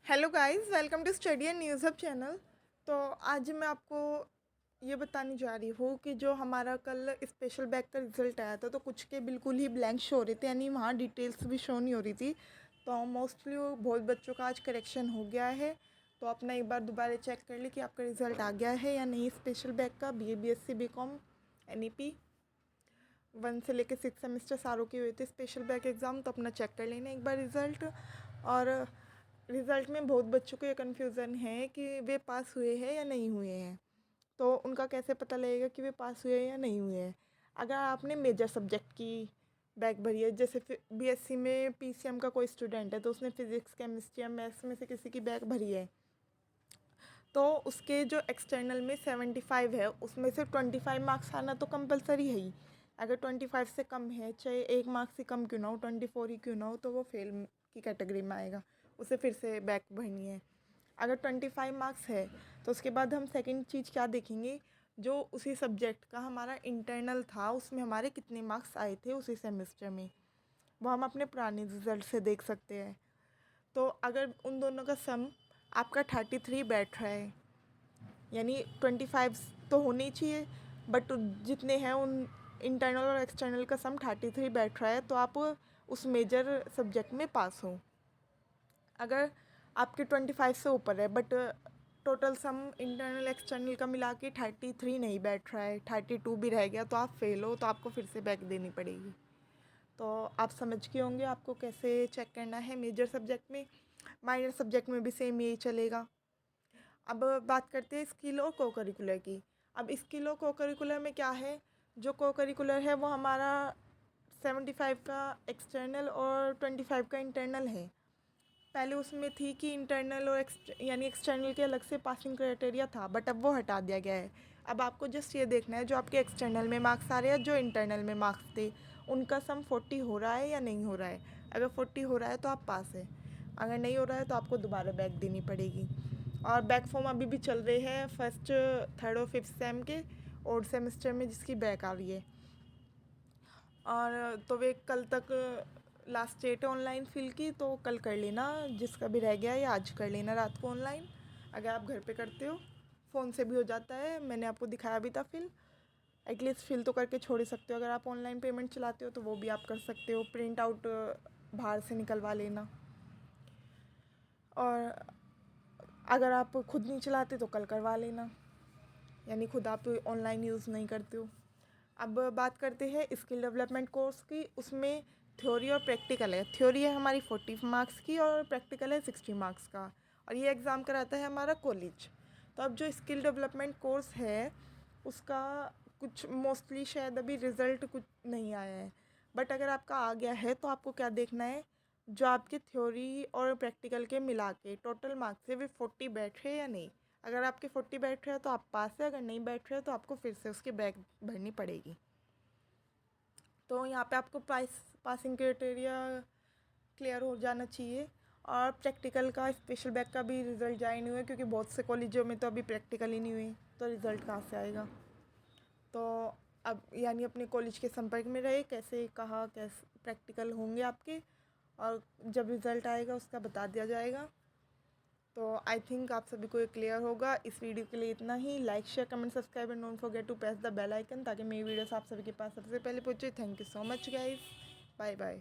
Hello guys, welcome to study and news hub channel. तो आज मैं आपको ये बताने जा रही हूँ कि जो हमारा कल स्पेशल बैग का रिज़ल्ट आया था तो कुछ के बिल्कुल ही ब्लैंक शो हो रहे थे, यानी वहाँ डिटेल्स भी शो नहीं हो रही थी। तो मोस्टली बहुत बच्चों का आज करेक्शन हो गया है। तो अपना एक बार दोबारा चेक कर ली कि आपका रिज़ल्ट आ गया है या नहीं स्पेशल बैग का। BA BSc BCom NEP 1 से लेकर 6 सेमेस्टर सारों के हुए थे स्पेशल बैक एग्ज़ाम। तो अपना चेक कर लेना एक बार रिज़ल्ट। और रिज़ल्ट में बहुत बच्चों को ये कन्फ्यूज़न है कि वे पास हुए हैं या नहीं हुए हैं। तो उनका कैसे पता लगेगा कि वे पास हुए हैं या नहीं हुए हैं। अगर आपने मेजर सब्जेक्ट की बैक भरी है, जैसे BSc में PCM का कोई स्टूडेंट है तो उसने फिज़िक्स केमिस्ट्री या मैथ्स में से किसी की बैक भरी है, तो उसके जो एक्सटर्नल में 75 है उसमें से 25 मार्क्स आना तो कंपलसरी है ही। अगर 25 से कम है, चाहे 1 मार्क्स से कम क्यों ना हो, 24 ही क्यों ना हो, तो वो फेल की कैटेगरी में आएगा, उसे फिर से बैक भरनी है। अगर 25 मार्क्स है तो उसके बाद हम सेकंड चीज़ क्या देखेंगे, जो उसी सब्जेक्ट का हमारा इंटरनल था उसमें हमारे कितने मार्क्स आए थे उसी सेमेस्टर में, वो हम अपने पुराने रिज़ल्ट से देख सकते हैं। तो अगर उन दोनों का सम आपका 33 बैठ रहा है, यानी 25 तो होने ही चाहिए, बट जितने हैं उन इंटरनल और एक्सटर्नल का सम 33 बैठ रहा है, तो आप उस मेजर सब्जेक्ट में पास हो। अगर आपके 25 से ऊपर है but total sum internal external का मिला के 33 नहीं बैठ रहा है, 32 भी रह गया, तो आप फेल हो, तो आपको फिर से बैक देनी पड़ेगी। तो आप समझ के होंगे आपको कैसे चेक करना है मेजर सब्जेक्ट में। माइनर सब्जेक्ट में भी सेम यही चलेगा। अब बात करते हैं स्किल और को करिकुलर की। अब स्किल और को करिकुलर में क्या है, जो को करिकुलर है वो हमारा 75 का एक्सटर्नल और 25 का इंटरनल है। पहले उसमें थी कि इंटरनल और यानी एक्सटर्नल के अलग से पासिंग क्राइटेरिया था, बट अब वो हटा दिया गया है। अब आपको जस्ट ये देखना है जो आपके एक्सटर्नल में मार्क्स आ रहे हैं, जो इंटरनल में मार्क्स थे उनका सम 40 हो रहा है या नहीं हो रहा है। अगर 40 हो रहा है तो आप पास है, अगर नहीं हो रहा है तो आपको दोबारा बैक देनी पड़ेगी। और बैक फॉर्म अभी भी चल रहे हैं फर्स्ट, थर्ड और फिफ्थ सेम के और सेमेस्टर में जिसकी बैक आ रही है। और तो वे कल तक लास्ट डेट है ऑनलाइन फिल की, तो कल कर लेना, जिसका भी रह गया है या आज कर लेना रात को ऑनलाइन। अगर आप घर पे करते हो, फ़ोन से भी हो जाता है, मैंने आपको दिखाया भी था फिल। एटलीस्ट फिल तो करके छोड़ ही सकते हो। अगर आप ऑनलाइन पेमेंट चलाते हो तो वो भी आप कर सकते हो, प्रिंट आउट बाहर से निकलवा लेना। और अगर आप खुद नहीं चलाते तो कल करवा लेना, यानी खुद आप ऑनलाइन यूज़ नहीं करते हो। अब बात करते हैं स्किल डेवलपमेंट कोर्स की। उसमें थ्योरी और प्रैक्टिकल है। थ्योरी है हमारी 40 मार्क्स की और प्रैक्टिकल है 60 मार्क्स का, और ये एग्ज़ाम कराता है हमारा कॉलेज। तो अब जो स्किल डेवलपमेंट कोर्स है उसका कुछ मोस्टली शायद अभी रिज़ल्ट कुछ नहीं आया है, बट अगर आपका आ गया है तो आपको क्या देखना है, जो आपके थ्योरी और प्रैक्टिकल के मिला के टोटल मार्क्स से वे 40 बैठ रहे या नहीं। अगर आपके 40 बैठ रहे हैं तो आप पास है, अगर नहीं बैठ रहे हो तो आपको फिर से उसकी बैक भरनी पड़ेगी। तो यहाँ पे आपको पासिंग क्राइटेरिया क्लियर हो जाना चाहिए। और प्रैक्टिकल का स्पेशल बैक का भी रिज़ल्ट जारी नहीं हुआ, क्योंकि बहुत से कॉलेजों में तो अभी प्रैक्टिकल ही नहीं हुए, तो रिज़ल्ट कहाँ से आएगा। तो अब यानी अपने कॉलेज के संपर्क में रहे, कैसे कहाँ कैसे प्रैक्टिकल होंगे आपके, और जब रिज़ल्ट आएगा उसका बता दिया जाएगा। तो आई थिंक आप सभी को ये क्लियर होगा। इस वीडियो के लिए इतना ही। Like share comment subscribe and don't forget to press the bell icon, ताकि मेरी वीडियोस आप सभी के पास सबसे पहले पहुंचे। Thank you so much guys, bye bye.